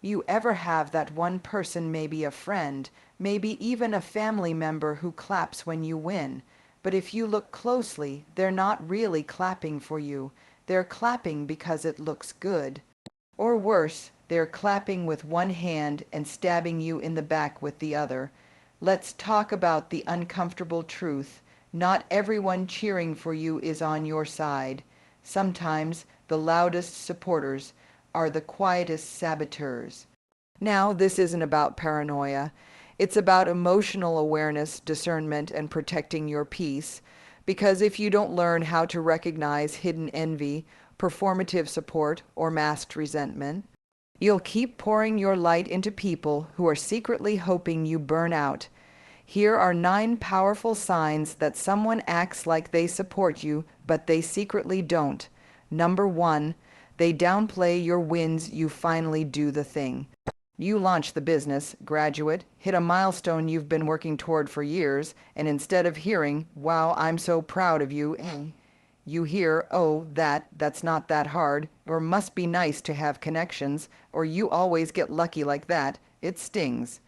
You ever have that one person, maybe a friend, maybe even a family member who claps when you win, but if you look closely, they're not really clapping for you. They're clapping because it looks good. Or worse, they're clapping with one hand and stabbing you in the back with the other. Let's talk about the uncomfortable truth. Not everyone cheering for you is on your side. Sometimes the loudest supporters are the quietest saboteurs. Now, this isn't about paranoia. It's about emotional awareness, discernment, and protecting your peace. Because if you don't learn how to recognize hidden envy, performative support, or masked resentment, you'll keep pouring your light into people who are secretly hoping you burn out. Here are 9 powerful signs that someone acts like they support you, but they secretly don't. Number 1, they downplay your wins. You finally do the thing. You launch the business, graduate, hit a milestone you've been working toward for years, and instead of hearing, "Wow, I'm so proud of you," you hear, "Oh, that's not that hard," or "Must be nice to have connections," or "You always get lucky like that." It stings.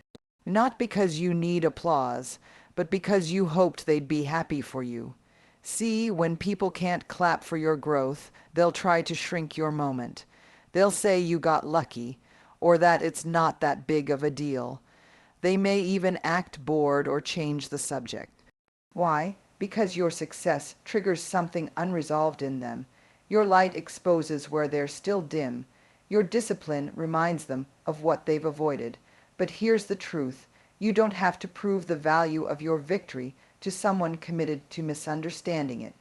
Not because you need applause, but because you hoped they'd be happy for you. See, when people can't clap for your growth, they'll try to shrink your moment. They'll say you got lucky, or that it's not that big of a deal. They may even act bored or change the subject. Why? Because your success triggers something unresolved in them. Your light exposes where they're still dim. Your discipline reminds them of what they've avoided. But here's the truth. You don't have to prove the value of your victory to someone committed to misunderstanding it.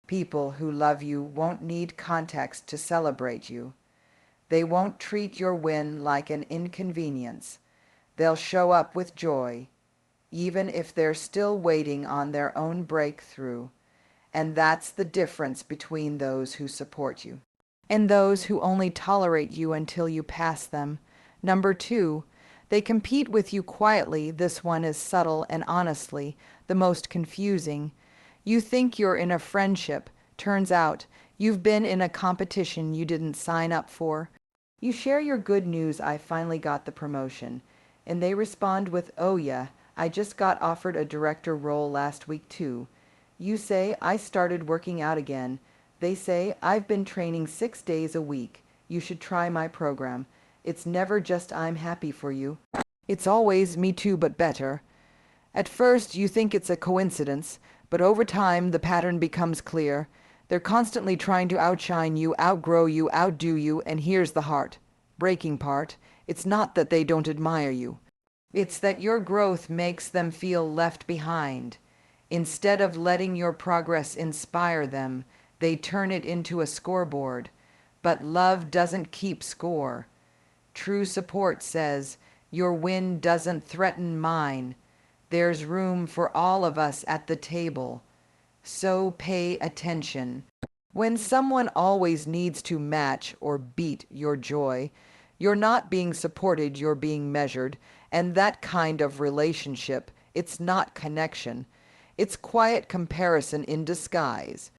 People who love you won't need context to celebrate you. They won't treat your win like an inconvenience. They'll show up with joy, even if they're still waiting on their own breakthrough. And that's the difference between those who support you and those who only tolerate you until you pass them. Number 2, they compete with you quietly. This one is subtle and honestly the most confusing. You think you're in a friendship. Turns out you've been in a competition you didn't sign up for. You share your good news, "I finally got the promotion," and they respond with, "Oh yeah, I just got offered a director role last week too." You say, "I started working out again." They say, "I've been training 6 days a week. You should try my program." It's never just "I'm happy for you." It's always "me too, but better." At first you think it's a coincidence, but over time the pattern becomes clear. They're constantly trying to outshine you, outgrow you, outdo you, and here's the breaking part. It's not that they don't admire you. It's that your growth makes them feel left behind. Instead of letting your progress inspire them, they turn it into a scoreboard. But love doesn't keep score. True support says, "Your win doesn't threaten mine. There's room for all of us at the table. So pay attention." When someone always needs to match or beat your joy, you're not being supported, you're being measured. And that kind of relationship, it's not connection. It's quiet comparison in disguise.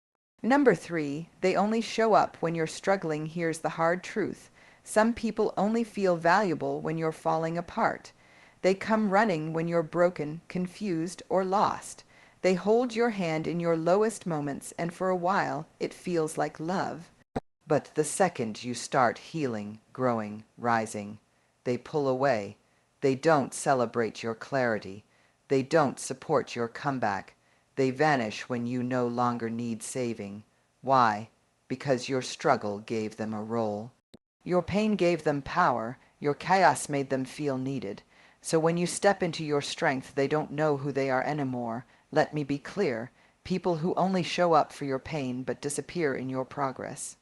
Number 3, they only show up when you're struggling. Here's the hard truth. Some people only feel valuable when you're falling apart. They come running when you're broken, confused, or lost. They hold your hand in your lowest moments, and for a while it feels like love. But the second you start healing, growing, rising, they pull away. They don't celebrate your clarity. They don't support your comeback. They vanish when you no longer need saving. Why? Because your struggle gave them a role. Your pain gave them power. Your chaos made them feel needed. So when you step into your strength, they don't know who they are anymore. Let me be clear. People who only show up for your pain but disappear in your progress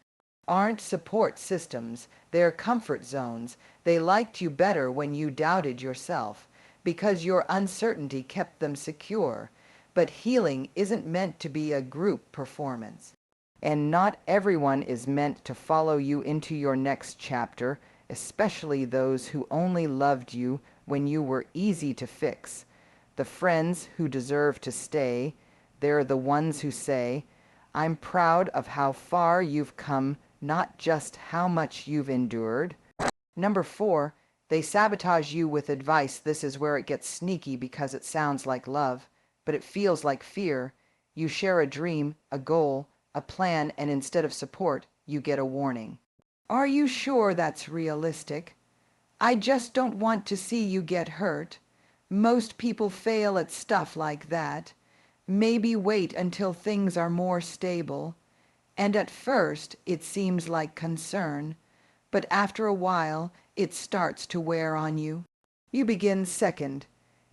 aren't support systems. They're comfort zones. They liked you better when you doubted yourself because your uncertainty kept them secure. But healing isn't meant to be a group performance. And not everyone is meant to follow you into your next chapter, especially those who only loved you when you were easy to fix. The friends who deserve to stay, they're the ones who say, "I'm proud of how far you've come, not just how much you've endured." Number 4, They sabotage you with advice. This is where it gets sneaky because it sounds like love, but it feels like fear. You share a dream, a goal, a plan, and instead of support, you get a warning. Are you sure that's realistic? I just don't want to see you get hurt. Most people fail at stuff like that. Maybe wait until things are more stable. And at first, it seems like concern, but after a while, it starts to wear on you. You begin second,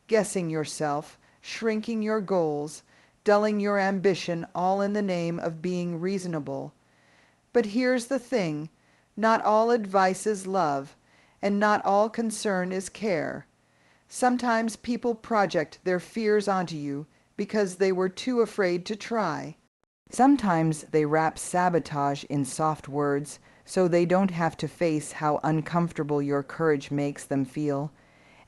guessing yourself, shrinking your goals, dulling your ambition, all in the name of being reasonable. But here's the thing, not all advice is love, and not all concern is care. Sometimes people project their fears onto you because they were too afraid to try. Sometimes they wrap sabotage in soft words so they don't have to face how uncomfortable your courage makes them feel.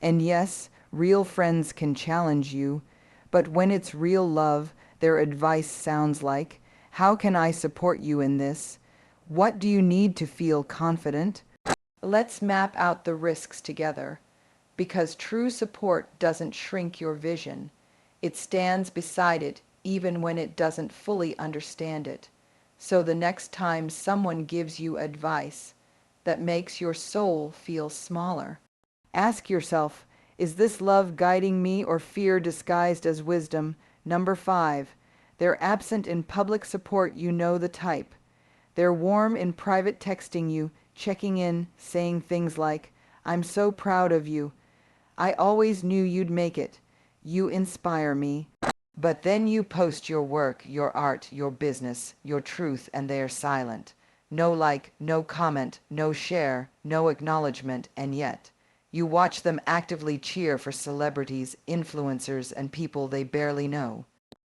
And yes, real friends can challenge you, but when it's real love, their advice sounds like, "How can I support you in this? What do you need to feel confident?" Let's map out the risks together, because true support doesn't shrink your vision. It stands beside it even when it doesn't fully understand it. So the next time someone gives you advice that makes your soul feel smaller, ask yourself, is this love guiding me or fear disguised as wisdom? Number 5, they're absent in public support. You know the type. They're warm in private, texting you, checking in, saying things like, "I'm so proud of you. I always knew you'd make it. You inspire me." But then you post your work, your art, your business, your truth, and they're silent. No like, no comment, no share, no acknowledgement, and yet you watch them actively cheer for celebrities, influencers, and people they barely know.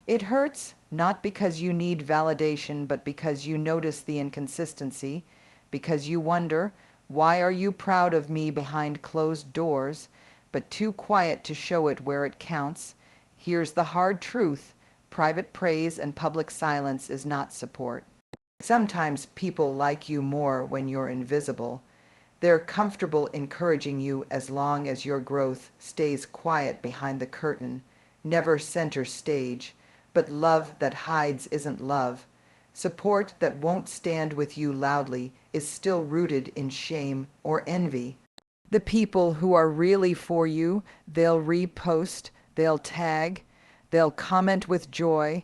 It hurts, not because you need validation, but because you notice the inconsistency, because you wonder, why are you proud of me behind closed doors, but too quiet to show it where it counts? Here's the hard truth. Private praise and public silence is not support. Sometimes people like you more when you're invisible. They're comfortable encouraging you as long as your growth stays quiet behind the curtain, never center stage. But love that hides isn't love. Support that won't stand with you loudly is still rooted in shame or envy. The people who are really for you, they'll repost, they'll tag, they'll comment with joy,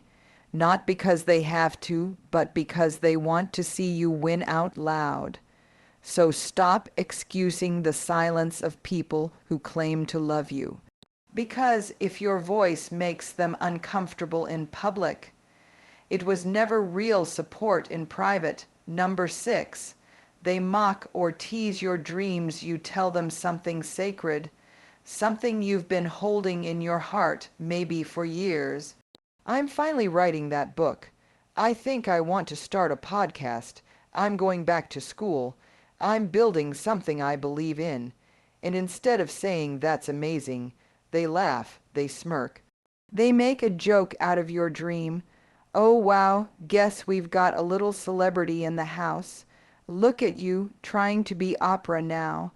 not because they have to, but because they want to see you win out loud. So stop excusing the silence of people who claim to love you. Because if your voice makes them uncomfortable in public, it was never real support in private. Number 6, they mock or tease your dreams. You tell them something sacred, something you've been holding in your heart, maybe for years. I'm finally writing that book. I think I want to start a podcast. I'm going back to school. I'm building something I believe in. And instead of saying that's amazing, they laugh, they smirk. They make a joke out of your dream. "Oh wow, guess we've got a little celebrity in the house. Look at you, trying to be opera now.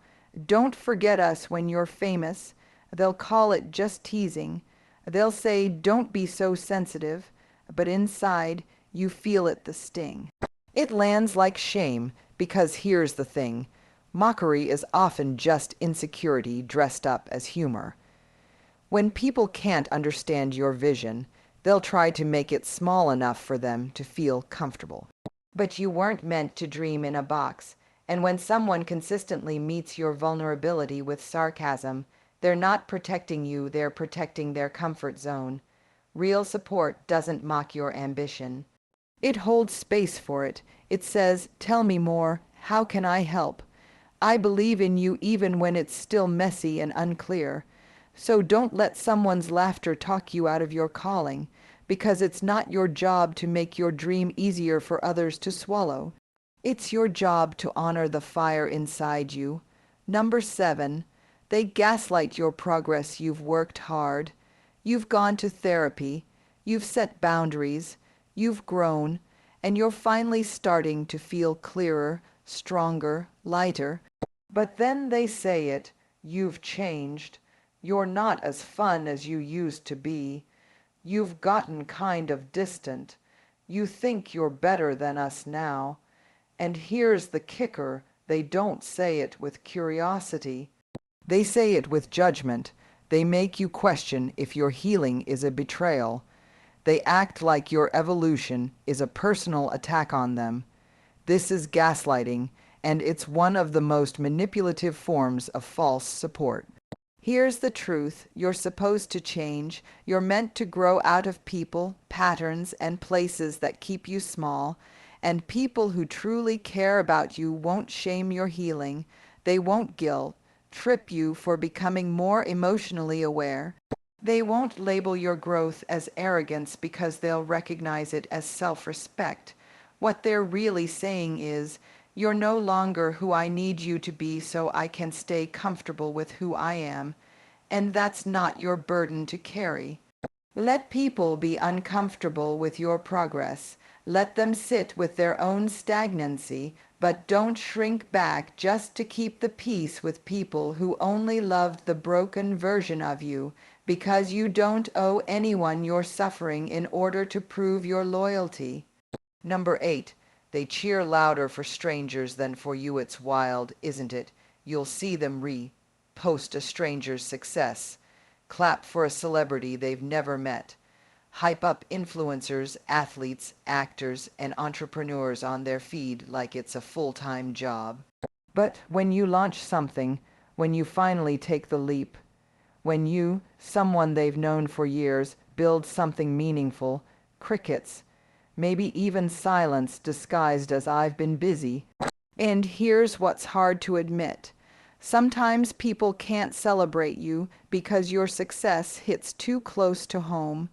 Don't forget us when you're famous." They'll call it just teasing. They'll say, "Don't be so sensitive," but inside, you feel it, the sting. It lands like shame, because here's the thing. Mockery is often just insecurity dressed up as humor. When people can't understand your vision, they'll try to make it small enough for them to feel comfortable. But you weren't meant to dream in a box, and when someone consistently meets your vulnerability with sarcasm, they're not protecting you, they're protecting their comfort zone. Real support doesn't mock your ambition. It holds space for it. It says, "Tell me more. How can I help? I believe in you even when it's still messy and unclear." So don't let someone's laughter talk you out of your calling, because it's not your job to make your dream easier for others to swallow. It's your job to honor the fire inside you. Number 7, they gaslight your progress. You've worked hard. You've gone to therapy. You've set boundaries. You've grown, and you're finally starting to feel clearer, stronger, lighter. But then they say it. You've changed. You're not as fun as you used to be. You've gotten kind of distant. You think you're better than us now. And here's the kicker, they don't say it with curiosity. They say it with judgment. They make you question if your healing is a betrayal. They act like your evolution is a personal attack on them. This is gaslighting, and it's one of the most manipulative forms of false support. Here's the truth. You're supposed to change. You're meant to grow out of people, patterns, and places that keep you small. And people who truly care about you won't shame your healing. They won't guilt trip you for becoming more emotionally aware. They won't label your growth as arrogance because they'll recognize it as self-respect. What they're really saying is, you're no longer who I need you to be so I can stay comfortable with who I am, and that's not your burden to carry. Let people be uncomfortable with your progress. Let them sit with their own stagnancy, but don't shrink back just to keep the peace with people who only loved the broken version of you, because you don't owe anyone your suffering in order to prove your loyalty. Number 8. They cheer louder for strangers than for you. It's wild, isn't it? You'll see them post a stranger's success, clap for a celebrity they've never met, hype up influencers, athletes, actors, and entrepreneurs on their feed like it's a full-time job. But when you launch something, when you finally take the leap, when you, someone they've known for years, build something meaningful, crickets, maybe even silence disguised as I've been busy. And here's what's hard to admit. Sometimes people can't celebrate you because your success hits too close to home.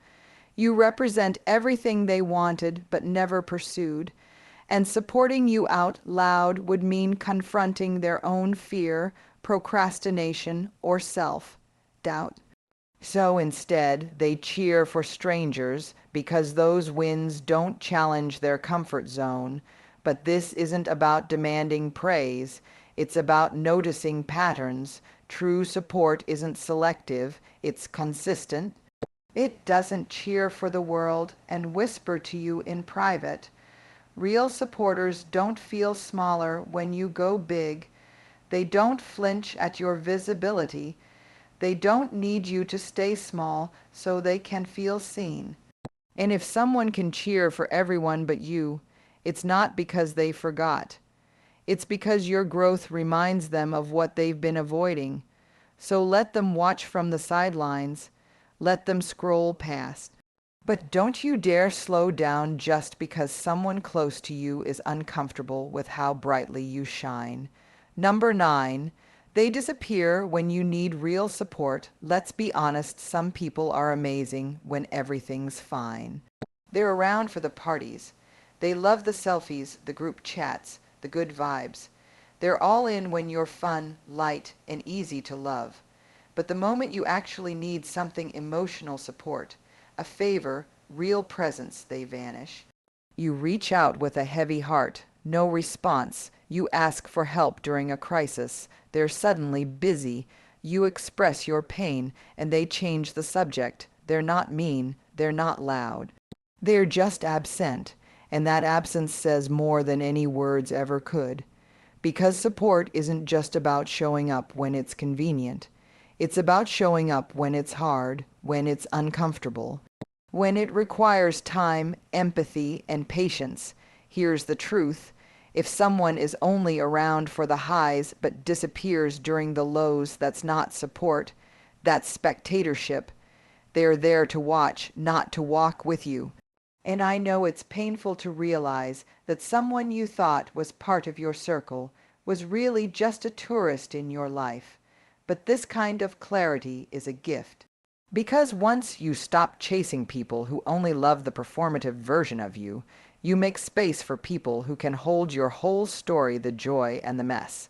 You represent everything they wanted but never pursued, and supporting you out loud would mean confronting their own fear, procrastination, or self-doubt. So instead, they cheer for strangers because those wins don't challenge their comfort zone. But this isn't about demanding praise. It's about noticing patterns. True support isn't selective, it's consistent. It doesn't cheer for the world and whisper to you in private. Real supporters don't feel smaller when you go big. They don't flinch at your visibility. They don't need you to stay small so they can feel seen. And if someone can cheer for everyone but you, it's not because they forgot. It's because your growth reminds them of what they've been avoiding. So let them watch from the sidelines. Let them scroll past. But don't you dare slow down just because someone close to you is uncomfortable with how brightly you shine. Number 9. They disappear when you need real support. Let's be honest, some people are amazing when everything's fine. They're around for the parties. They love the selfies, the group chats, the good vibes. They're all in when you're fun, light, and easy to love. But the moment you actually need something emotional support, a favor, real presence, they vanish. You reach out with a heavy heart. No response. You ask for help during a crisis. They're suddenly busy. You express your pain, and they change the subject. They're not mean. They're not loud. They're just absent, and that absence says more than any words ever could. Because support isn't just about showing up when it's convenient. It's about showing up when it's hard, when it's uncomfortable, when it requires time, empathy, and patience. Here's the truth. If someone is only around for the highs but disappears during the lows, that's not support. That's spectatorship. They're there to watch, not to walk with you. And I know it's painful to realize that someone you thought was part of your circle was really just a tourist in your life. But this kind of clarity is a gift. Because once you stop chasing people who only love the performative version of you, you make space for people who can hold your whole story, the joy and the mess.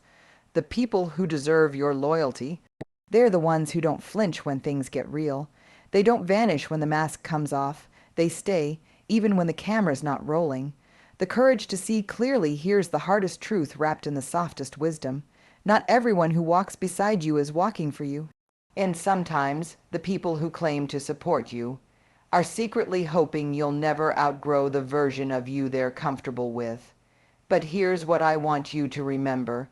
The people who deserve your loyalty, they're the ones who don't flinch when things get real. They don't vanish when the mask comes off. They stay, even when the camera's not rolling. The courage to see clearly here's the hardest truth wrapped in the softest wisdom. Not everyone who walks beside you is walking for you. And sometimes the people who claim to support you are secretly hoping you'll never outgrow the version of you they're comfortable with. But here's what I want you to remember.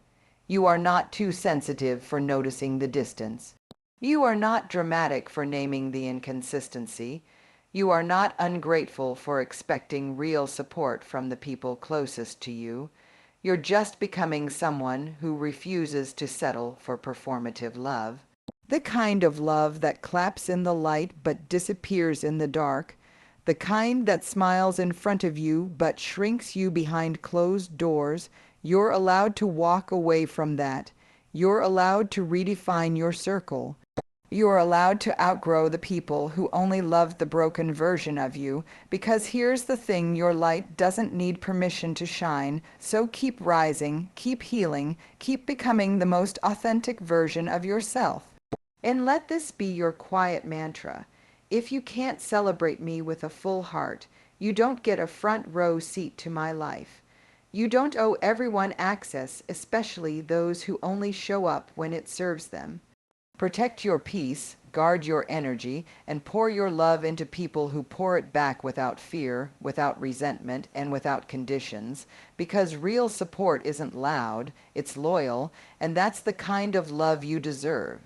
You are not too sensitive for noticing the distance. You are not dramatic for naming the inconsistency. You are not ungrateful for expecting real support from the people closest to you. You're just becoming someone who refuses to settle for performative love. The kind of love that claps in the light but disappears in the dark. The kind that smiles in front of you but shrinks you behind closed doors. You're allowed to walk away from that. You're allowed to redefine your circle. You are allowed to outgrow the people who only love the broken version of you, because here's the thing, your light doesn't need permission to shine, so keep rising, keep healing, keep becoming the most authentic version of yourself. And let this be your quiet mantra. If you can't celebrate me with a full heart, you don't get a front row seat to my life. You don't owe everyone access, especially those who only show up when it serves them. Protect your peace, guard your energy, and pour your love into people who pour it back without fear, without resentment, and without conditions, because real support isn't loud, it's loyal, and that's the kind of love you deserve.